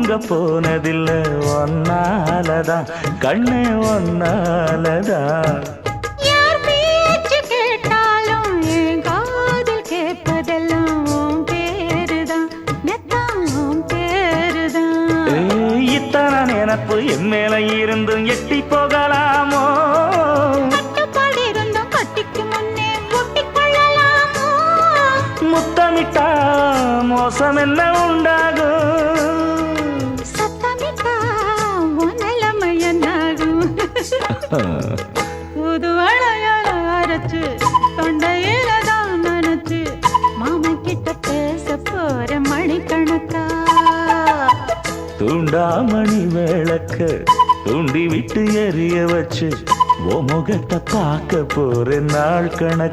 தூங்க போனதில்ல ஒன்னாலதான் கண்ணே ஒன்னாலதான். யார் பேச்சு கேட்டாலும் என் காதில் கேட்பதெல்லாம் உன் பேருதான், நெத்தான் உன் பேருதான். இத்தனை நினப்பு என் மேல இருந்தும் எட்டி போகலாமோ? கட்டுப்பாடு இருந்தும் கட்டிக்கு முன்னே ஒட்டிக் கொள்ளலாமோ? முத்தமிட்டா மோசம் என்ன உண்டாகும்? சத்தமிட்டா உன் நிலைமை என்னாகும்? புது வளையல அரைச்சு தொண்டையில தான் நினைச்சு மாமன் கிட்ட பேச போற மணிக்கணக்கா. தூண்டாமணி விளக்க தூண்டி விட்டு எரிய வச்சு ஓ முகத்தை பார்க்க போற நாள் கணக்கு.